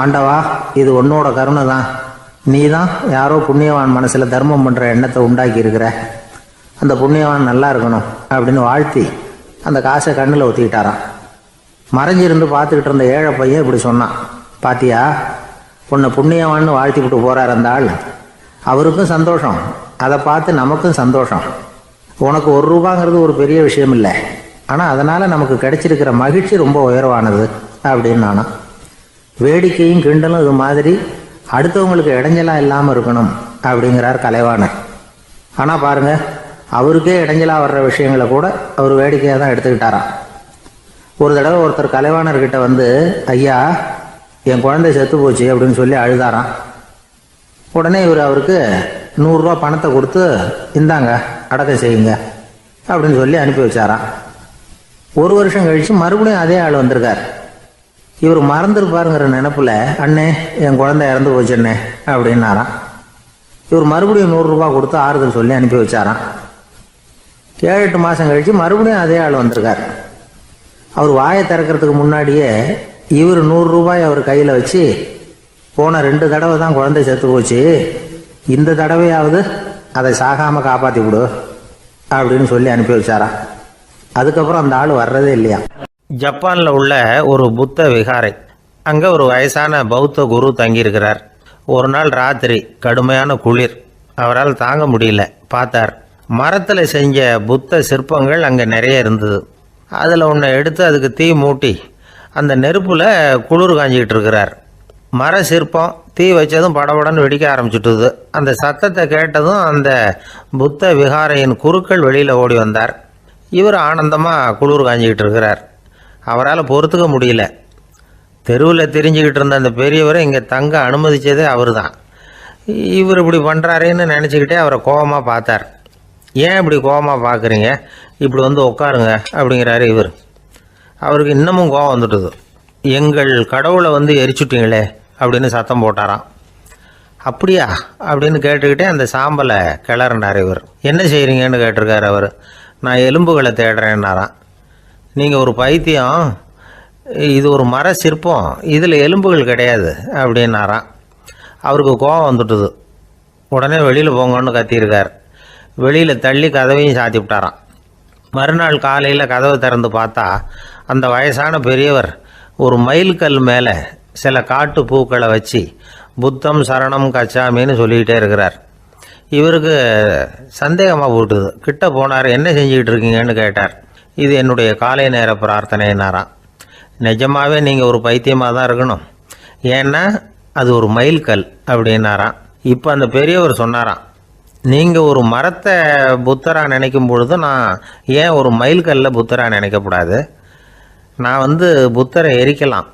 Speaker 2: ஆண்டவா, இது உன்னோட கருணை தான். நீ தான் யாரோ புண்ணியவான் மனசில் தர்மம் பண்ணுற எண்ணத்தை உண்டாக்கி இருக்கிற. அந்த புண்ணியவான் நல்லா இருக்கணும் அப்படின்னு வாழ்த்தி அந்த காசை கண்ணில் ஊற்றிக்கிட்டாரான். மறைஞ்சிருந்து பார்த்துக்கிட்டு இருந்த ஏழை பையன் இப்படி சொன்னான், பாத்தியா,
Speaker 1: உன்னை புண்ணியவான்னு வாழ்த்தி விட்டு போகிறார் அந்த ஆள். அவருக்கும் சந்தோஷம், அதை பார்த்து நமக்கும் சந்தோஷம். உனக்கு 1 ரூபாங்கிறது ஒரு பெரிய விஷயம் இல்லை, ஆனால் அதனால் நமக்கு கிடைச்சிருக்கிற மகிழ்ச்சி ரொம்ப உயர்வானது அப்படின்னு நானும். வேடிக்கையும் கிண்டலும் இது மாதிரி அடுத்தவங்களுக்கு இடைஞ்சலாக இல்லாமல் இருக்கணும் அப்படிங்கிறார் கலைவாணர். ஆனால் பாருங்கள், அவருக்கே இடைஞ்சலாக வர்ற விஷயங்களை கூட அவர் வேடிக்கையாக தான் எடுத்துக்கிட்டாராம். ஒரு தடவை ஒருத்தர் கலைவாணர்கிட்ட வந்து, ஐயா என் குழந்தை செத்து போச்சு அப்படின்னு சொல்லி அழுதாராம். உடனே இவர் அவருக்கு 100 ரூபா பணத்தை கொடுத்து, இந்தாங்க அடக்கம் செய்யுங்க அப்படின்னு சொல்லி அனுப்பி வச்சாராம். 1 வருஷம் கழித்து மறுபடியும் அதே ஆள் வந்திருக்கார். இவர் மறந்துருப்பாருங்கிற நினப்பில், அண்ணே என் குழந்தை இறந்து போச்சுண்ணே அப்படின்னாராம். இவர் மறுபடியும் 100 ரூபா கொடுத்து ஆறுதல் சொல்லி அனுப்பி வச்சாராம். 7-8 மாதம் கழித்து மறுபடியும் அதே ஆள் வந்திருக்கார். அவர் வாயை திறக்கிறதுக்கு முன்னாடியே இவர் 100 ரூபாய் அவர் கையில் வச்சு, போன 2 தடவை தான் குழந்தை செத்து போச்சு, இந்த தடவையாவது அதை சாகாமல் காப்பாற்றி விடு அப்படின்னு சொல்லி அனுப்பி வச்சாராம். அதுக்கப்புறம் அந்த ஆள் வர்றதே இல்லையா.
Speaker 2: ஜப்பானில் உள்ள ஒரு புத்த விகாரை, அங்கே ஒரு வயசான பௌத்த குரு தங்கியிருக்கிறார். ஒரு நாள் ராத்திரி கடுமையான குளிர், அவரால் தாங்க முடியல. பார்த்தார், மரத்தில் செஞ்ச புத்த சிற்பங்கள் அங்கே நிறைய இருந்தது. அதில் ஒன்றை எடுத்து அதுக்கு தீ மூட்டி அந்த நெருப்பில் குளிர் காஞ்சிக்கிட்டு இருக்கிறார். மர சிற்பம் தீ வச்சதும் படபடன்னு வெடிக்க ஆரம்பிச்சுட்டுது. அந்த சத்தத்தை கேட்டதும் அந்த புத்த விகாரையின் குருக்கள் வெளியில் ஓடி வந்தார். இவர் ஆனந்தமாக குளிர் காஞ்சிக்கிட்டு இருக்கிறார். அவரால் பொறுத்துக்க முடியல. தெருவில் தெரிஞ்சுக்கிட்டு இருந்த அந்த பெரியவரை இங்கே தங்க அனுமதித்ததே அவர் தான். இவர் இப்படி பண்ணுறாருன்னு நினச்சிக்கிட்டே அவரை கோபமாக பார்த்தார். ஏன் இப்படி கோபமாக பார்க்குறீங்க, இப்படி வந்து உட்காருங்க அப்படிங்கிறாரு இவர். அவருக்கு இன்னமும் கோபம் வந்துட்டுது. எங்கள் கடவுளை வந்து எரிச்சுட்டீங்களே அப்படின்னு சத்தம் போட்டாராம். அப்படியா அப்படின்னு கேட்டுக்கிட்டே அந்த சாம்பலை கிளறினார் இவர். என்ன செய்கிறீங்கன்னு கேட்டிருக்காரு அவர். நான் எலும்புகளை தேடுறேன்னாராம். நீங்கள் ஒரு பைத்தியம், இது ஒரு மர சிற்பம், இதில் எலும்புகள் கிடையாது அப்படின்னாராம். அவருக்கு கோபம் வந்துட்டுது. உடனே வெளியில் போங்கன்னு கத்தியிருக்கார். வெளியில் தள்ளி கதவையும் சாத்தி விட்டாராம். மறுநாள் காலையில் கதவை திறந்து பார்த்தா அந்த வயசான பெரியவர் ஒரு மைல்கல் மேலே சில காட்டு பூக்களை வச்சு புத்தம் சரணம் கச்சாமின்னு சொல்லிக்கிட்டே இருக்கிறார். இவருக்கு சந்தேகமாக போட்டுது. கிட்ட போனார். என்ன செஞ்சுக்கிட்டு இருக்கீங்கன்னு கேட்டார். இது என்னுடைய காலை நேர பிரார்த்தனைனாராம். நிஜமாகவே நீங்கள் ஒரு பைத்தியமாக தான் இருக்கணும், ஏன்னா அது ஒரு மைல்கல் அப்படின்னாராம். இப்போ அந்த பெரியவர் சொன்னாராம், நீங்கள் ஒரு மரத்தை புத்தராக நினைக்கும் பொழுது நான் ஏன் ஒரு மைல்கல்ல புத்தராக நினைக்கக்கூடாது? நான் வந்து புத்தரை எரிக்கலாம்,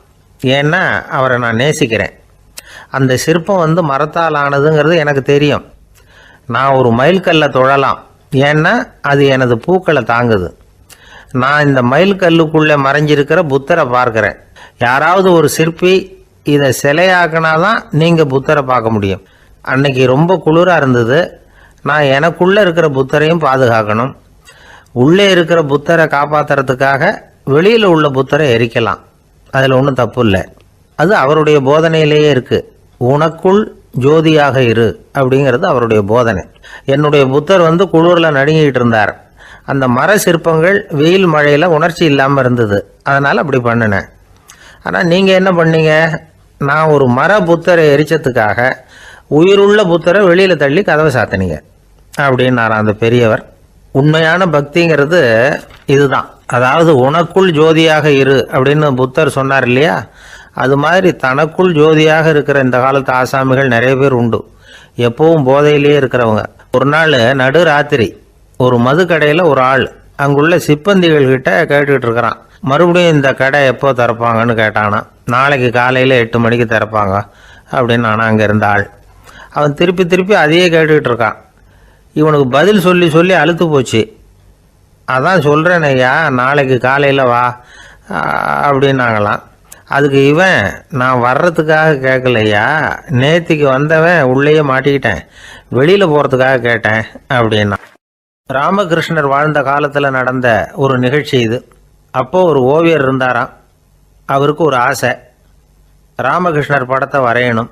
Speaker 2: ஏன்னா அவரை நான் நேசிக்கிறேன். அந்த சிற்பம் வந்து மரத்தால் ஆனதுங்கிறது எனக்கு தெரியும். நான் ஒரு மைல்கல்ல தொழலாம், ஏன்னா அது எனது பூக்களை தாங்குது. நான் இந்த மைல்கல்லுக்குள்ளே மறைஞ்சிருக்கிற புத்தரை பார்க்குறேன். யாராவது ஒரு சிற்பி இதை சிலையாக்கினாதான் நீங்கள் புத்தரை பார்க்க முடியும். அன்னைக்கு ரொம்ப குளிராக இருந்தது. நான் எனக்குள்ளே இருக்கிற புத்தரையும் பாதுகாக்கணும். உள்ளே இருக்கிற புத்தரை காப்பாற்றுறதுக்காக வெளியில் உள்ள புத்தரை எரிக்கலாம், அதில் ஒன்றும் தப்பு இல்லை. அது அவருடைய போதனையிலேயே இருக்குது. உனக்குள் ஜோதியாக இரு அப்படிங்கிறது அவருடைய போதனை. என்னுடைய புத்தர் வந்து குளிரில் நடுங்கிட்டு இருந்தார். அந்த மர சிற்பங்கள் வெயில் மழையில் உணர்ச்சி இல்லாமல் இருந்தது, அதனால் அப்படி பண்ணினேன். ஆனால் நீங்கள் என்ன பண்ணீங்க? நான் ஒரு மர புத்தரை எரிச்சதுக்காக உயிருள்ள புத்தரை வெளியில் தள்ளி கதவை சாத்தினீங்க அப்படின்னாராம் அந்த பெரியவர். உண்மையான பக்திங்கிறது இதுதான். அதாவது உனக்குள் ஜோதியாக இரு அப்படின்னு புத்தர் சொன்னார் இல்லையா, அது மாதிரி தனக்குள் ஜோதியாக இருக்கிற இந்த காலத்து ஆசாமிகள் நிறைய பேர் உண்டு. எப்பவும் போதையிலேயே இருக்கிறவங்க. ஒரு நாள் நடு ராத்திரி ஒரு மது கடையில் ஒரு ஆள் அங்குள்ள சிப்பந்திகள் கிட்ட கேட்டுக்கிட்டு இருக்கிறான். மறுபடியும் இந்த கடை எப்போ திறப்பாங்கன்னு கேட்டானா. நாளைக்கு காலையில் 8 மணிக்கு திறப்பாங்க அப்படின்னு ஆனால் அங்கே இருந்த ஆள். அவன் திருப்பி திருப்பி அதையே கேட்டுக்கிட்டு இருக்கான். இவனுக்கு பதில் சொல்லி சொல்லி அழுத்து போச்சு. அதான் சொல்கிறேன் ஐயா, நாளைக்கு காலையில் வா அப்படின்னாங்களாம். அதுக்கு இவன், நான் வர்றதுக்காக கேட்கலையா, நேத்திக்கு வந்தவன் உள்ளேயே மாட்டிக்கிட்டேன், வெளியில் போகிறதுக்காக கேட்டேன் அப்படின்னா. ராமகிருஷ்ணர் வாழ்ந்த காலத்தில் நடந்த ஒரு நிகழ்ச்சி இது. அப்போது ஒரு ஓவியர் இருந்தாராம். அவருக்கு ஒரு ஆசை, ராமகிருஷ்ணர் படத்தை வரையணும்.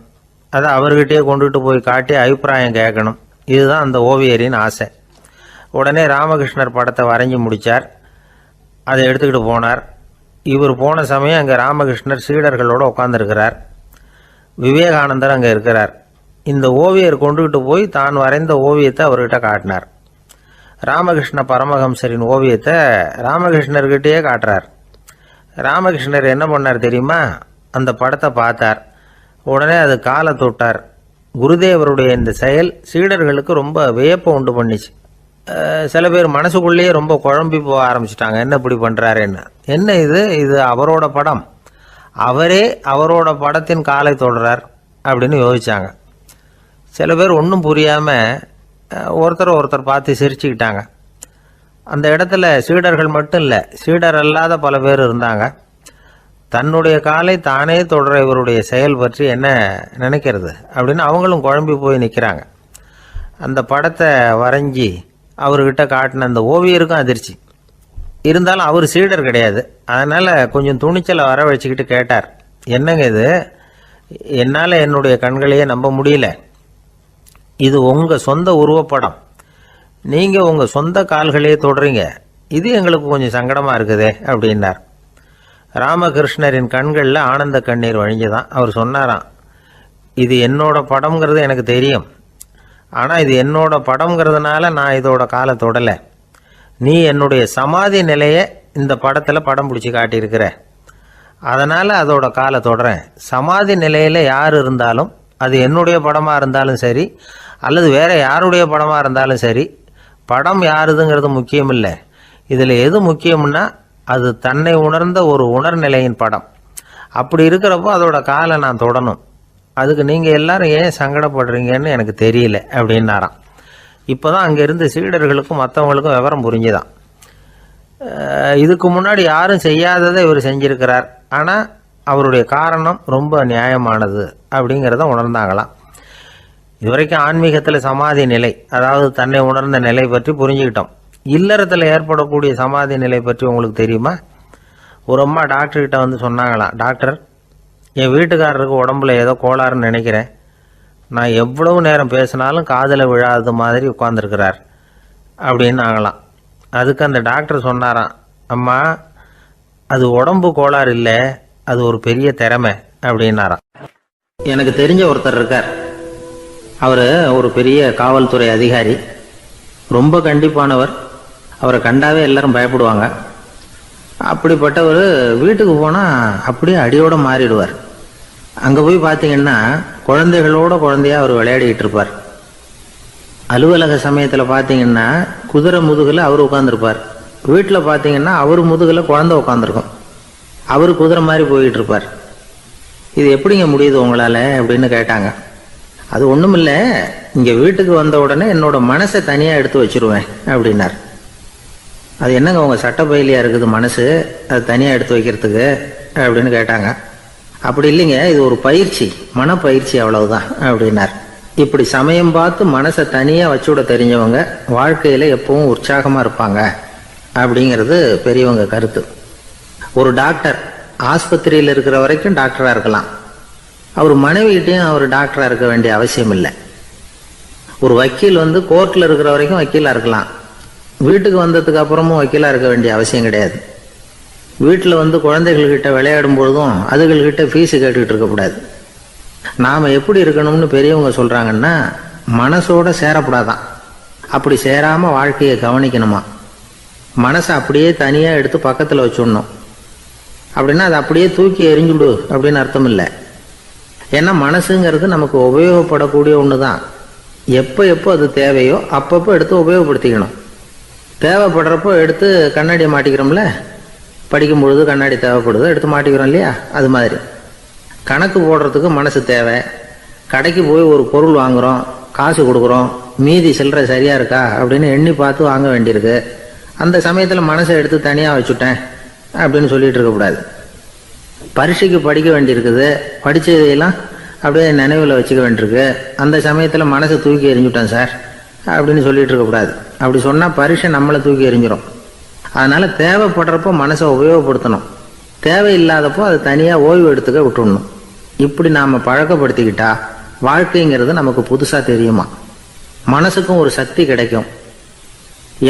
Speaker 2: அதை அவர்கிட்டயே கொண்டுட்டு போய் காட்டி அபிப்பிராயம் கேட்கணும். இதுதான் அந்த ஓவியரின் ஆசை. உடனே ராமகிருஷ்ணர் படத்தை வரைஞ்சி முடித்தார். அதை எடுத்துக்கிட்டு போனார். இவர் போன சமயம் அங்கே ராமகிருஷ்ணர் சீடர்களோடு உட்காந்துருக்கிறார். விவேகானந்தர் அங்கே இருக்கிறார். இந்த ஓவியர் கொண்டுகிட்டு போய் தான் வரைந்த ஓவியத்தை அவர்கிட்ட காட்டினார். ராமகிருஷ்ண பரமஹம்சரின் ஓவியத்தை ராமகிருஷ்ணர்கிட்டயே காட்டுறார். ராமகிருஷ்ணர் என்ன பண்ணார் தெரியுமா? அந்த படத்தை பார்த்தார். உடனே அது காலை தொட்டார். குருதேவருடைய இந்த செயல் சீடர்களுக்கு ரொம்ப வியப்பை உண்டு பண்ணிச்சு. சில பேர் மனசுக்குள்ளேயே ரொம்ப குழம்பி போக ஆரம்பிச்சிட்டாங்க, என்ன இப்படி பண்ணுறாருன்னு. என்ன இது அவரோட படம், அவரே அவரோட படத்தின் காலை தொடுறார் அப்படின்னு யோசிச்சாங்க. சில பேர் ஒன்றும் புரியாமல் ஒருத்தர் பார்த்து சிரிச்சுக்கிட்டாங்க. அந்த இடத்துல சீடர்கள் மட்டும் இல்லை, சீடர் அல்லாத பல பேர் இருந்தாங்க. தன்னுடைய காலை தானே தொடர இவருடைய செயல் பற்றி என்ன நினைக்கிறது அப்படின்னு அவங்களும் குழம்பி போய் நிற்கிறாங்க. அந்த படத்தை வரைஞ்சி அவர்கிட்ட காட்டின அந்த ஓவியருக்கும் அதிர்ச்சி. இருந்தாலும் அவர் சீடர் கிடையாது. அதனால் கொஞ்சம் துணிச்சலை வர வச்சுக்கிட்டு கேட்டார், என்னங்க இது, என்னால் என்னுடைய கண்களையே நம்ப முடியல. இது உங்கள் சொந்த உருவப்படம், நீங்கள் உங்கள் சொந்த கால்களையே தொடுறீங்க, இது எங்களுக்கு கொஞ்சம் சங்கடமாக இருக்குதே அப்படின்னார். ராமகிருஷ்ணரின் கண்களில் ஆனந்த கண்ணீர் வழிஞ்சுதான். அவர் சொன்னாராம், இது என்னோட படம்ங்கிறது எனக்கு தெரியும், ஆனால் இது என்னோட படம்ங்கிறதுனால நான் இதோட காலை தொடலை. நீ என்னுடைய சமாதி நிலையை இந்த படத்தில் படம் பிடிச்சி காட்டியிருக்கிற, அதனால் அதோட காலை தொடறேன். சமாதி நிலையில் யார் இருந்தாலும், அது என்னுடைய படமாக இருந்தாலும் சரி அல்லது வேறு யாருடைய படமாக இருந்தாலும் சரி, படம் யாருதுங்கிறது முக்கியம் இல்லை. இதில் எது முக்கியம்னா அது தன்னை உணர்ந்த ஒரு உணர்நிலையின் படம். அப்படி இருக்கிறப்போ அதோட காலை நான் தொடணும். அதுக்கு நீங்கள் எல்லாரும் ஏன் சங்கடப்படுறீங்கன்னு எனக்கு தெரியல அப்படின்னாராம். இப்போ தான் அங்கே இருந்த சீடர்களுக்கும் மற்றவங்களுக்கும் விவரம் புரிஞ்சுதான். இதுக்கு முன்னாடி யாரும் செய்யாததை இவர் செஞ்சிருக்கிறார், ஆனால் அவருடைய காரணம் ரொம்ப நியாயமானது அப்படிங்கிறத உணர்ந்தாங்களாம். இதுவரைக்கும் ஆன்மீகத்தில் சமாதி நிலை, அதாவது தன்னை உணர்ந்த நிலை பற்றி புரிஞ்சுக்கிட்டோம். இல்லறத்தில் ஏற்படக்கூடிய சமாதி நிலை பற்றி உங்களுக்கு தெரியுமா? ஒரு அம்மா டாக்டர்கிட்ட வந்து சொன்னாங்களாம், டாக்டர், என் வீட்டுக்காரருக்கு உடம்புல ஏதோ கோளாறுன்னு நினைக்கிறேன், நான் எவ்வளவு நேரம் பேசினாலும் காதில் விழாதது மாதிரி உட்காந்துருக்கிறார் அப்படின்னாங்களாம். அதுக்கு அந்த டாக்டர் சொன்னாராம், அம்மா, அது உடம்பு கோளாறு இல்லை, அது ஒரு பெரிய திறமை அப்படின்னாராம்.
Speaker 1: எனக்கு தெரிஞ்ச ஒருத்தர் இருக்கார். அவர் ஒரு பெரிய காவல்துறை அதிகாரி, ரொம்ப கண்டிப்பானவர். அவரை கண்டாவே எல்லாரும் பயப்படுவாங்க. அப்படிப்பட்டவர் வீட்டுக்கு போனால் அப்படியே அடியோடு மாறிடுவார். அங்கே போய் பார்த்தீங்கன்னா குழந்தைகளோட குழந்தையா அவர் விளையாடிக்கிட்டு இருப்பார். அலுவலக சமயத்தில் பார்த்தீங்கன்னா குதிரை முதுகில் அவர் உட்காந்துருப்பார். வீட்டில் பார்த்தீங்கன்னா அவர் முதுகில் குழந்தை உட்காந்துருக்கும். அவர் குதிரை மாதிரி போயிட்டு இருப்பார். இது எப்படிங்க முடியுது உங்களால் அப்படின்னு கேட்டாங்க. அது ஒன்றும் இல்லை, இங்கே வீட்டுக்கு வந்த உடனே என்னோட மனசை தனியாக எடுத்து வச்சிருவேன் அப்படின்னார். அது என்னங்க உங்கள் சட்டப்பையிலையா இருக்குது மனசு, அது தனியாக எடுத்து வைக்கிறதுக்கு அப்படின்னு கேட்டாங்க. அப்படி இல்லைங்க, இது ஒரு பயிற்சி, மனப்பயிற்சி, அவ்வளவுதான் அப்படின்னார். இப்படி சமயம் பார்த்து மனசை தனியாக வச்சுவிட தெரிஞ்சவங்க வாழ்க்கையில் எப்பவும் உற்சாகமாக இருப்பாங்க அப்படிங்கிறது பெரியவங்க கருத்து. ஒரு டாக்டர் ஆஸ்பத்திரியில் இருக்கிற வரைக்கும் டாக்டராக இருக்கலாம். அவர் மனைவிகிட்டையும் அவர் டாக்டராக இருக்க வேண்டிய அவசியம் இல்லை. ஒரு வக்கீல் வந்து கோர்ட்டில் இருக்கிற வரைக்கும் வக்கீலாக இருக்கலாம். வீட்டுக்கு வந்ததுக்கு அப்புறமும் வக்கீலாக இருக்க வேண்டிய அவசியம் கிடையாது. வீட்டில் வந்து குழந்தைகள்கிட்ட விளையாடும் பொழுதும் அதுகள்கிட்ட ஃபீஸு கேட்டுக்கிட்டு இருக்கக்கூடாது. நாம் எப்படி இருக்கணும்னு பெரியவங்க சொல்கிறாங்கன்னா, மனசோட சேரக்கூடாதான். அப்படி சேராமல் வாழ்க்கையை கவனிக்கணுமா. மனசை அப்படியே தனியாக எடுத்து பக்கத்தில் வச்சுடணும். அப்படின்னா அதை அப்படியே தூக்கி எறிஞ்சுடு அப்படின்னு அர்த்தம் இல்லை. ஏன்னா மனசுங்கிறது நமக்கு உபயோகப்படக்கூடிய ஒன்று தான். எப்போ அது தேவையோ அப்பப்போ எடுத்து உபயோகப்படுத்திக்கணும். தேவைப்படுறப்போ எடுத்து கண்ணாடியை மாட்டிக்கிறோம்ல, படிக்கும் பொழுது கண்ணாடி தேவைப்படுது, எடுத்து மாட்டிக்கிறோம் இல்லையா, அது மாதிரி கணக்கு போடுறதுக்கு மனசு தேவை. கடைக்கு போய் ஒரு பொருள் வாங்குகிறோம், காசு கொடுக்குறோம், மீதி சில்லறை சரியாக இருக்கா அப்படின்னு எண்ணி பார்த்து வாங்க வேண்டியிருக்கு. அந்த சமயத்தில் மனசை எடுத்து தனியாக வச்சுட்டேன் அப்படின்னு சொல்லிட்டு இருக்கக்கூடாது. பரீட்சைக்கு படிக்க வேண்டியிருக்குது, படித்ததையெல்லாம் அப்படியே நினைவில் வச்சுக்க வேண்டியிருக்கு. அந்த சமயத்தில் மனசை தூக்கி எறிஞ்சுட்டேன் சார் அப்படின்னு சொல்லிட்டு இருக்கக்கூடாது. அப்படி சொன்னால் பரீட்சை நம்மளை தூக்கி எறிஞ்சிடும். அதனால் தேவைப்படுறப்போ மனசை உபயோகப்படுத்தணும், தேவையில்லாதப்போ அது தனியாக ஓய்வு எடுத்துக்க விட்டுடணும். இப்படி நாம் பழக்கப்படுத்திக்கிட்டா வாழ்க்கைங்கிறது நமக்கு புதுசாக தெரியுமா. மனசுக்கும் ஒரு சக்தி கிடைக்கும்.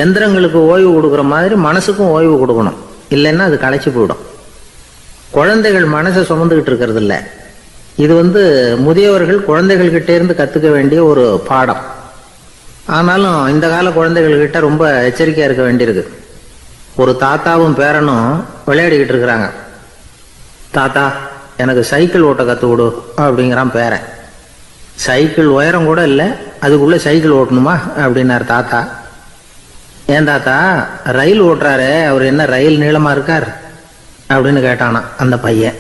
Speaker 1: எந்திரங்களுக்கு ஓய்வு கொடுக்குற மாதிரி மனசுக்கும் ஓய்வு கொடுக்கணும், இல்லைன்னா அது களைச்சி போயிடும். குழந்தைகள் மனசை சுமந்துக்கிட்டு இருக்கிறது இல்லை, இது முதியவர்கள் குழந்தைகள் கிட்டே இருந்து கத்துக்க வேண்டிய ஒரு பாடம். ஆனாலும் இந்த கால குழந்தைகள் கிட்ட ரொம்ப எச்சரிக்கையா இருக்க வேண்டியிருக்கு. ஒரு தாத்தாவும் பேரனும் விளையாடிக்கிட்டு இருக்கிறாங்க. தாத்தா, எனக்கு சைக்கிள் ஓட்ட கத்து கொடு அப்படிங்கிறான் பேரன். சைக்கிள் உயரம் கூட இல்லை, அதுக்குள்ள சைக்கிள் ஓட்டணுமா அப்படின்னாரு தாத்தா. ஏன் தாத்தா, ரயில் ஓட்டுறாரு, அவர் என்ன ரயில் நீளமா இருக்கார் அப்படின்னு கேட்டானா அந்த பையன்.